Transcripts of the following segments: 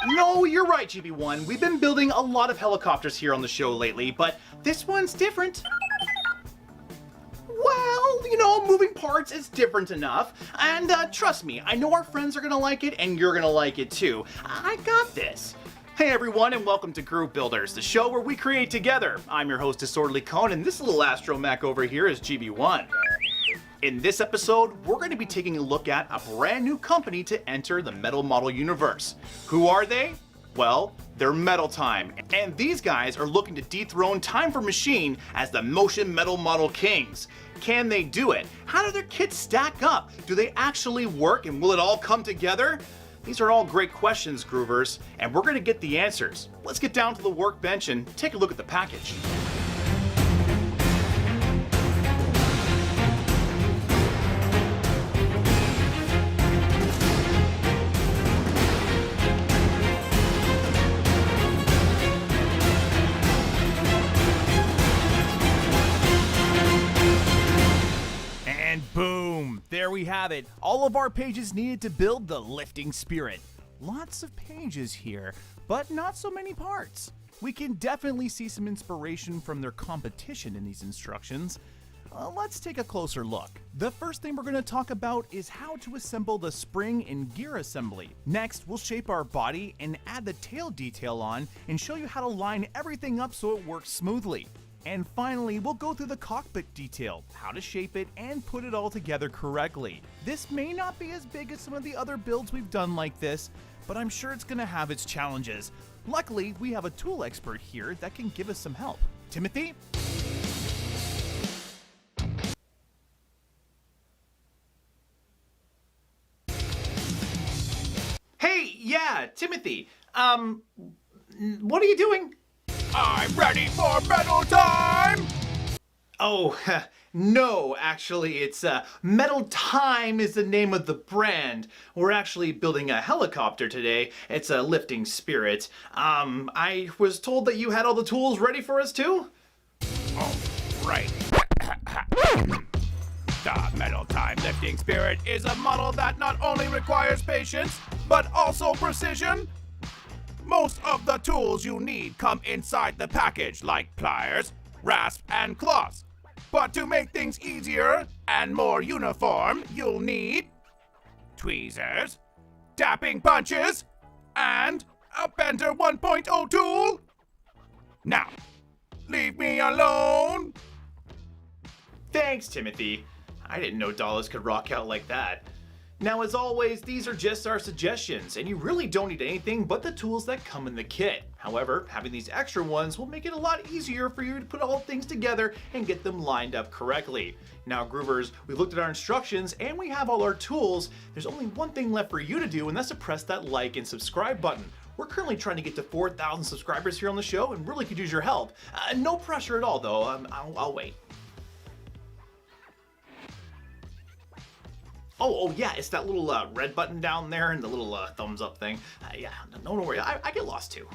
No, you're right, GB1. We've been building a lot of helicopters here on the show lately, but this one's different. Well, you know, moving parts is different enough. And trust me, I know our friends are gonna like it, and you're gonna like it too. I got this. Hey everyone, and welcome to Groove Builders, the show where we create together. I'm your host, Disorderly Cone, and this little astromech over here is GB1. In this episode, we're going to be taking a look at a brand new company to enter the metal model universe. Who are they? Well, they're Metal Time, and these guys are looking to dethrone Time for Machine as the motion metal model kings. Can they do it? How do their kits stack up? Do they actually work, and will it all come together? These are all great questions, Groovers, and we're going to get the answers. Let's get down to the workbench and take a look at the package. And boom, there we have it. All of our pages needed to build the lifting spirit. Lots of pages here, but not so many parts. We can definitely see some inspiration from their competition in these instructions. Let's take a closer look. The first thing we're going to talk about is how to assemble the spring and gear assembly. Next, we'll shape our body and add the tail detail on and show you how to line everything up so it works smoothly. And finally, we'll go through the cockpit detail, how to shape it and put it all together correctly. This may not be as big as some of the other builds we've done like this, but I'm sure it's going to have its challenges. Luckily, we have a tool expert here that can give us some help. Timothy? Hey, yeah, Timothy. What are you doing? I'm ready for Metal Time! Oh, no, actually, it's Metal Time is the name of the brand. We're actually building a helicopter today. It's a lifting spirit. I was told that you had all the tools ready for us too? Oh, right. The Metal Time Lifting Spirit is a model that not only requires patience, but also precision. Most of the tools you need come inside the package, like pliers, rasp, and claws. But to make things easier and more uniform, you'll need tweezers, tapping punches, and a Bender 1.0 tool. Now, leave me alone. Thanks, Timothy. I didn't know Dallas could rock out like that. Now, as always, these are just our suggestions, and you really don't need anything but the tools that come in the kit. However, having these extra ones will make it a lot easier for you to put all things together and get them lined up correctly. Now, Groovers, we've looked at our instructions and we have all our tools. There's only one thing left for you to do, and that's to press that like and subscribe button. We're currently trying to get to 4,000 subscribers here on the show and really could use your help. No pressure at all, though. I'll wait. Oh yeah, it's that little red button down there and the little thumbs up thing. Yeah, don't worry, I get lost too.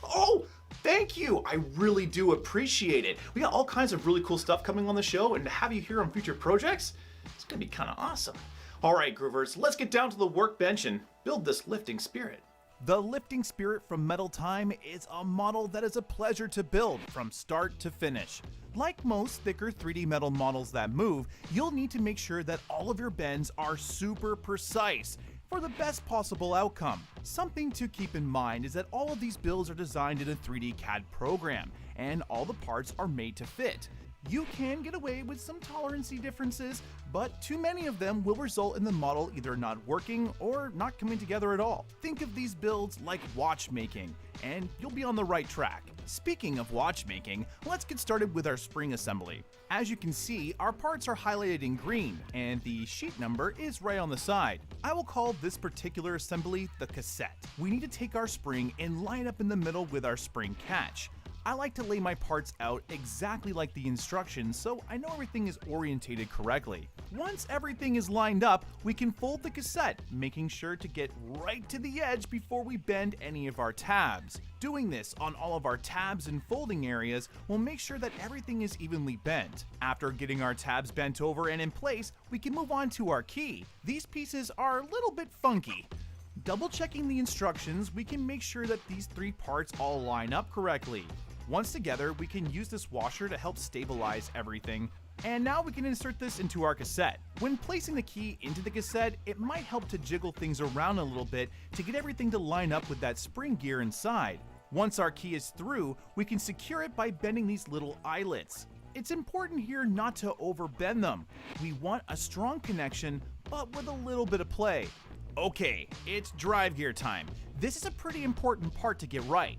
Oh, thank you, I really do appreciate it. We got all kinds of really cool stuff coming on the show, and to have you here on future projects, it's gonna be kind of awesome. All right, Groovers, let's get down to the workbench and build this lifting spirit. The lifting spirit from Metal Time is a model that is a pleasure to build from start to finish. Like most thicker 3D metal models that move, you'll need to make sure that all of your bends are super precise for the best possible outcome. Something to keep in mind is that all of these builds are designed in a 3D CAD program, and all the parts are made to fit. You can get away with some tolerancy differences, but too many of them will result in the model either not working or not coming together at all. Think of these builds like watchmaking, and you'll be on the right track. Speaking of watchmaking, let's get started with our spring assembly. As you can see, our parts are highlighted in green, and the sheet number is right on the side. I will call this particular assembly the cassette. We need to take our spring and line up in the middle with our spring catch. I like to lay my parts out exactly like the instructions so I know everything is orientated correctly. Once everything is lined up, we can fold the cassette, making sure to get right to the edge before we bend any of our tabs. Doing this on all of our tabs and folding areas will make sure that everything is evenly bent. After getting our tabs bent over and in place, we can move on to our key. These pieces are a little bit funky. double checking the instructions, we can make sure that these 3 parts all line up correctly. Once together, we can use this washer to help stabilize everything. And now we can insert this into our cassette. When placing the key into the cassette, it might help to jiggle things around a little bit to get everything to line up with that spring gear inside. Once our key is through, we can secure it by bending these little eyelets. It's important here not to overbend them. We want a strong connection, but with a little bit of play. Okay, it's drive gear time. This is a pretty important part to get right.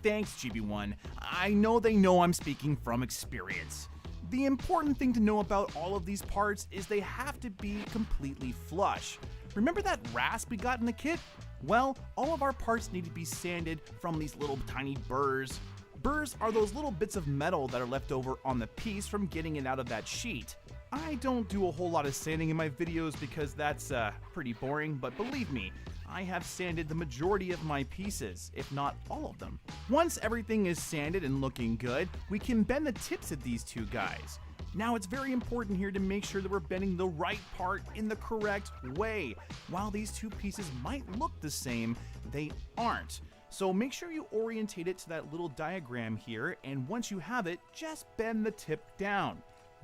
Thanks, GB1. I know they know I'm speaking from experience. The important thing to know about all of these parts is they have to be completely flush. Remember that rasp we got in the kit? Well, all of our parts need to be sanded from these little tiny burrs. Burrs are those little bits of metal that are left over on the piece from getting it out of that sheet. I don't do a whole lot of sanding in my videos because that's pretty boring, but believe me, I have sanded the majority of my pieces, if not all of them. Once everything is sanded and looking good, we can bend the tips of these 2 guys. Now it's very important here to make sure that we're bending the right part in the correct way. While these 2 pieces might look the same, they aren't. So make sure you orientate it to that little diagram here, and once you have it, just bend the tip down.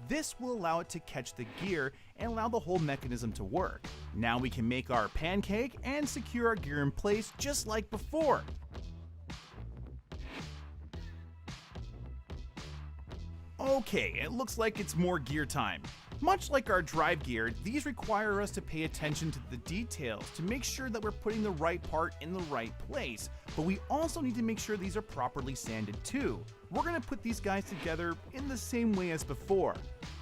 This will allow it to catch the gear and allow the whole mechanism to work. Now we can make our pancake and secure our gear in place just like before. Okay, it looks like it's more gear time. Much like our drive gear, these require us to pay attention to the details to make sure that we're putting the right part in the right place, but we also need to make sure these are properly sanded too. We're going to put these guys together in the same way as before.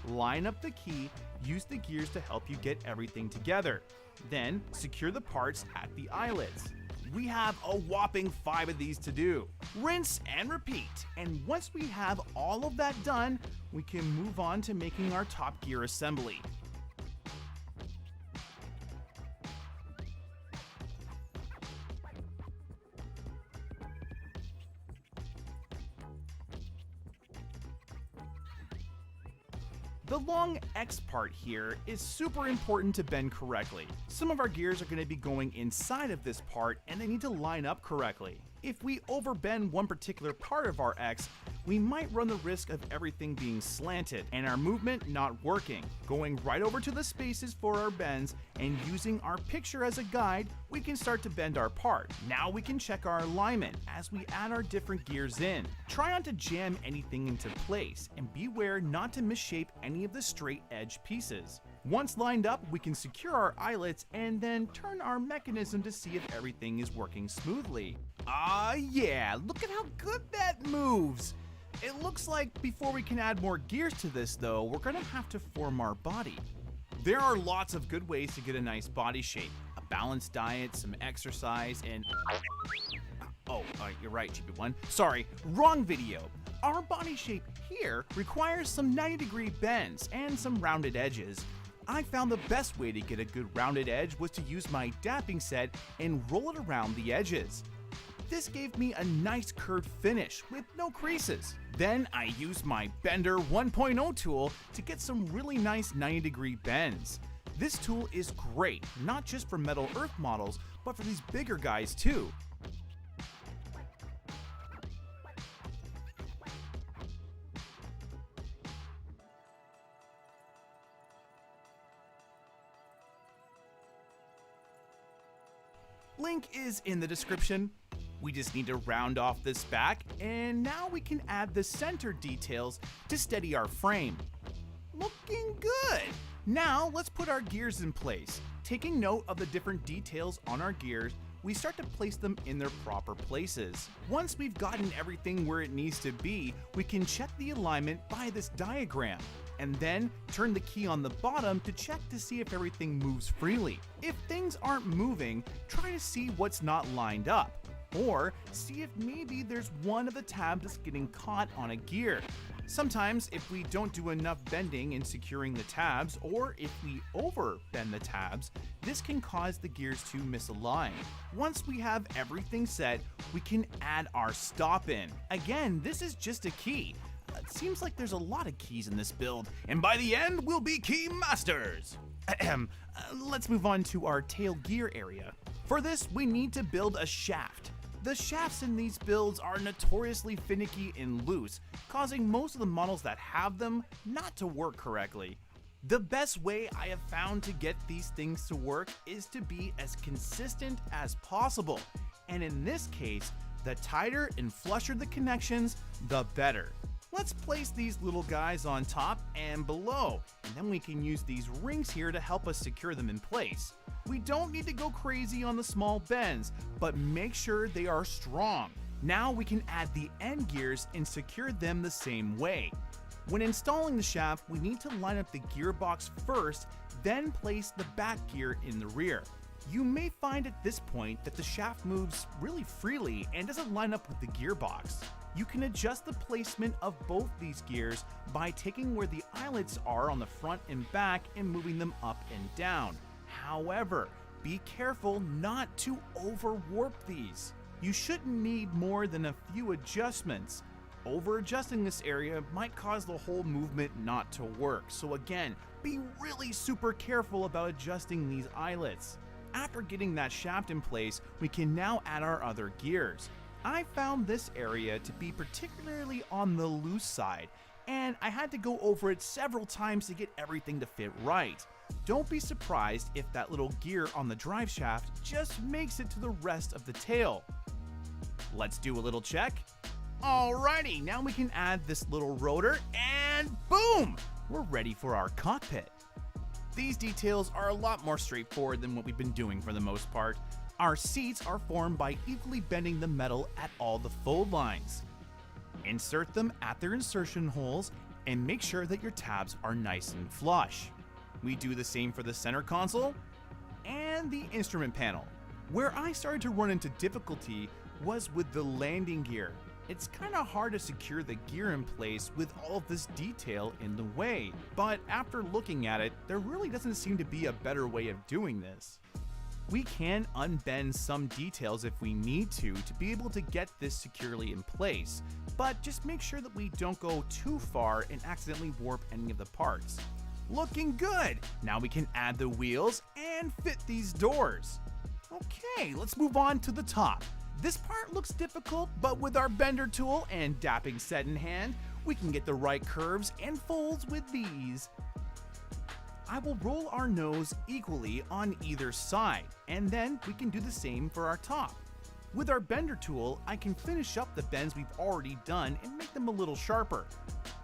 Line up the key, use the gears to help you get everything together. Then secure the parts at the eyelets. We have a whopping 5 of these to do. Rinse and repeat. And once we have all of that done, we can move on to making our top gear assembly. The long X part here is super important to bend correctly. Some of our gears are going to be going inside of this part and they need to line up correctly. If we overbend one particular part of our X, we might run the risk of everything being slanted and our movement not working. Going right over to the spaces for our bends and using our picture as a guide, we can start to bend our part. Now we can check our alignment as we add our different gears in. Try not to jam anything into place and beware not to misshape any of the straight edge pieces. Once lined up, we can secure our eyelets and then turn our mechanism to see if everything is working smoothly. Yeah, look at how good that moves! It looks like before we can add more gears to this though, we're gonna have to form our body. There are lots of good ways to get a nice body shape. A balanced diet, some exercise, and... you're right, GB1. Sorry, wrong video. Our body shape here requires some 90-degree bends and some rounded edges. I found the best way to get a good rounded edge was to use my dapping set and roll it around the edges. This gave me a nice curved finish with no creases. Then I used my Bender 1.0 tool to get some really nice 90-degree bends. This tool is great, not just for metal earth models, but for these bigger guys too. Link is in the description. We just need to round off this back, and now we can add the center details to steady our frame. Looking good! Now let's put our gears in place. Taking note of the different details on our gears, we start to place them in their proper places. Once we've gotten everything where it needs to be, we can check the alignment by this diagram, and then turn the key on the bottom to check to see if everything moves freely. If things aren't moving, try to see what's not lined up, or see if maybe there's one of the tabs that's getting caught on a gear. Sometimes if we don't do enough bending in securing the tabs, or if we over bend the tabs, this can cause the gears to misalign. Once we have everything set, we can add our stop in. Again, this is just a key. It seems like there's a lot of keys in this build, and by the end, we'll be key masters. Let's move on to our tail gear area. For this, we need to build a shaft. The shafts in these builds are notoriously finicky and loose, causing most of the models that have them not to work correctly. The best way I have found to get these things to work is to be as consistent as possible, and in this case, the tighter and flusher the connections, the better. Let's place these little guys on top and below, and then we can use these rings here to help us secure them in place. We don't need to go crazy on the small bends, but make sure they are strong. Now we can add the end gears and secure them the same way. When installing the shaft, we need to line up the gearbox first, then place the back gear in the rear. You may find at this point that the shaft moves really freely and doesn't line up with the gearbox. You can adjust the placement of both these gears by taking where the eyelets are on the front and back and moving them up and down. However, be careful not to over-warp these. You shouldn't need more than a few adjustments. Over-adjusting this area might cause the whole movement not to work, so again, be really super careful about adjusting these eyelets. After getting that shaft in place, we can now add our other gears. I found this area to be particularly on the loose side, and I had to go over it several times to get everything to fit right. Don't be surprised if that little gear on the drive shaft just makes it to the rest of the tail. Let's do a little check. Alrighty, now we can add this little rotor and boom! We're ready for our cockpit. These details are a lot more straightforward than what we've been doing for the most part. Our seats are formed by equally bending the metal at all the fold lines. Insert them at their insertion holes and make sure that your tabs are nice and flush. We do the same for the center console and the instrument panel. Where I started to run into difficulty was with the landing gear. It's kind of hard to secure the gear in place with all of this detail in the way, but after looking at it, there really doesn't seem to be a better way of doing this. We can unbend some details if we need to be able to get this securely in place, but just make sure that we don't go too far and accidentally warp any of the parts. Looking good! Now we can add the wheels and fit these doors. Okay, let's move on to the top. This part looks difficult, but with our bender tool and dapping set in hand, we can get the right curves and folds with these. I will roll our nose equally on either side, and then we can do the same for our top. With our bender tool, I can finish up the bends we've already done and make them a little sharper.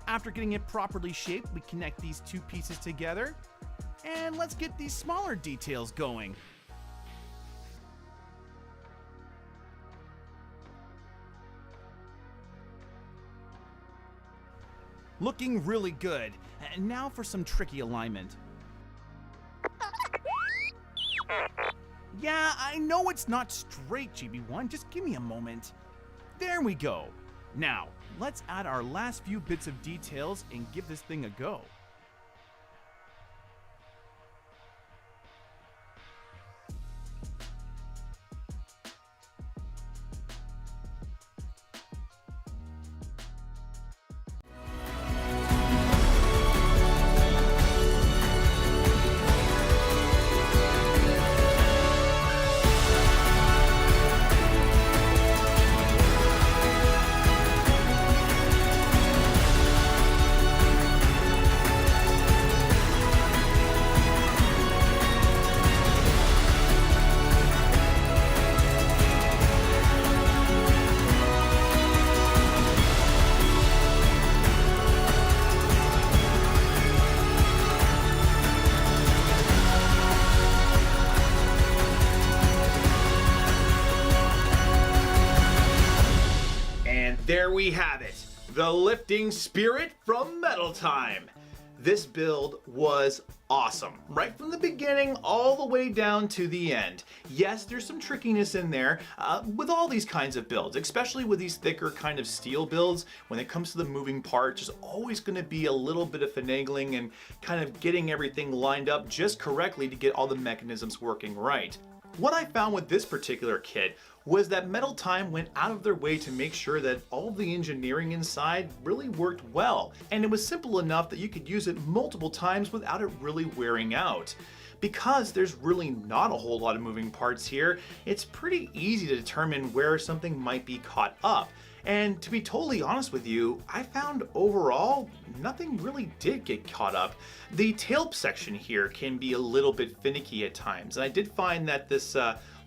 After getting it properly shaped, we connect these two pieces together, and let's get these smaller details going. Looking really good. And now for some tricky alignment. Yeah, I know it's not straight, GB1, just give me a moment. There we go. Now, let's add our last few bits of details and give this thing a go. There we have it, the lifting spirit from Metal Time. This build was awesome, right from the beginning all the way down to the end. Yes, there's some trickiness in there with all these kinds of builds, especially with these thicker kind of steel builds. When it comes to the moving parts, there's always going to be a little bit of finagling and kind of getting everything lined up just correctly to get all the mechanisms working right. What I found with this particular kit was that Metal Time went out of their way to make sure that all the engineering inside really worked well, and it was simple enough that you could use it multiple times without it really wearing out. Because there's really not a whole lot of moving parts here, it's pretty easy to determine where something might be caught up. And to be totally honest with you, I found overall nothing really did get caught up. The tail section here can be a little bit finicky at times, and I did find that this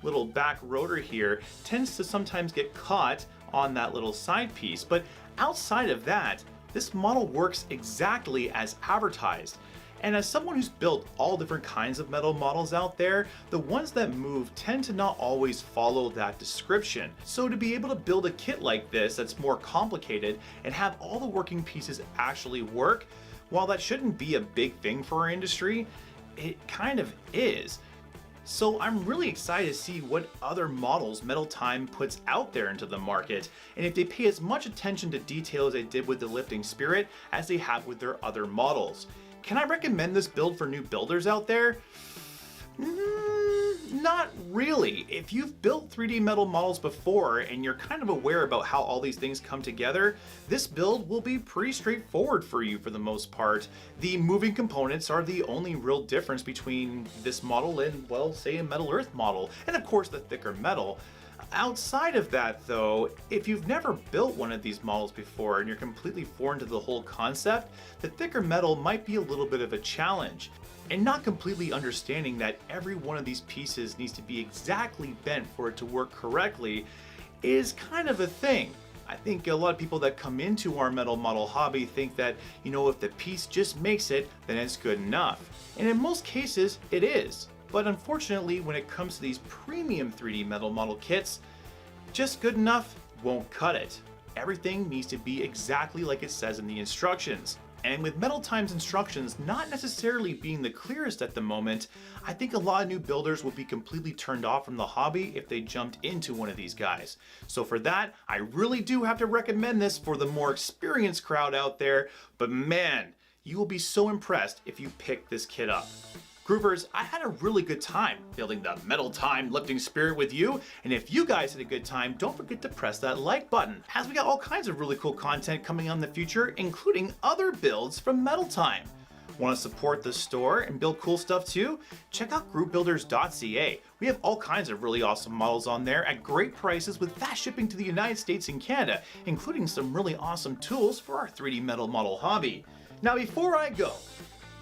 little back rotor here tends to sometimes get caught on that little side piece, but outside of that, this model works exactly as advertised. And as someone who's built all different kinds of metal models out there, the ones that move tend to not always follow that description. So to be able to build a kit like this that's more complicated and have all the working pieces actually work, while that shouldn't be a big thing for our industry, it kind of is. So I'm really excited to see what other models Metal Time puts out there into the market, and if they pay as much attention to detail as they did with the Lifting Spirit as they have with their other models. Can I recommend this build for new builders out there? Not really. If you've built 3D metal models before and you're kind of aware about how all these things come together, this build will be pretty straightforward for you for the most part. The moving components are the only real difference between this model and, well, say a Metal Earth model, and of course the thicker metal. Outside of that though, if you've never built one of these models before and you're completely foreign to the whole concept, the thicker metal might be a little bit of a challenge. And not completely understanding that every one of these pieces needs to be exactly bent for it to work correctly is kind of a thing. I think a lot of people that come into our metal model hobby think that, if the piece just makes it, then it's good enough. And in most cases, it is. But unfortunately, when it comes to these premium 3D metal model kits, just good enough won't cut it. Everything needs to be exactly like it says in the instructions. And with Metal Time's instructions not necessarily being the clearest at the moment, I think a lot of new builders will be completely turned off from the hobby if they jumped into one of these guys. So for that, I really do have to recommend this for the more experienced crowd out there, but man, you will be so impressed if you pick this kit up. Groovers, I had a really good time building the Metal Time Lifting Spirit with you, and if you guys had a good time, don't forget to press that like button, as we got all kinds of really cool content coming on in the future, including other builds from Metal Time. Want to support the store and build cool stuff too? Check out groupbuilders.ca. We have all kinds of really awesome models on there at great prices with fast shipping to the United States and Canada, including some really awesome tools for our 3D metal model hobby. Now before I go,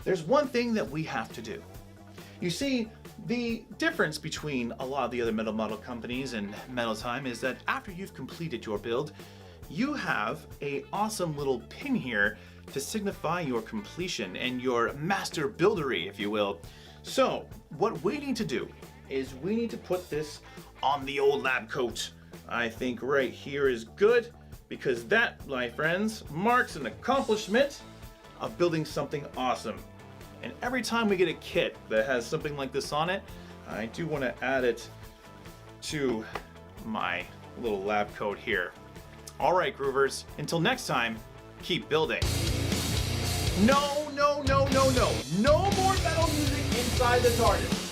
there's one thing that we have to do. You see, the difference between a lot of the other metal model companies and Metal Time is that after you've completed your build, you have an awesome little pin here to signify your completion and your master buildery, if you will. So, what we need to do is we need to put this on the old lab coat. I think right here is good, because that, my friends, marks an accomplishment of building something awesome. And every time we get a kit that has something like this on it, I do want to add it to my little lab coat here. All right, Groovers, until next time, keep building. No more metal music inside the TARDIS.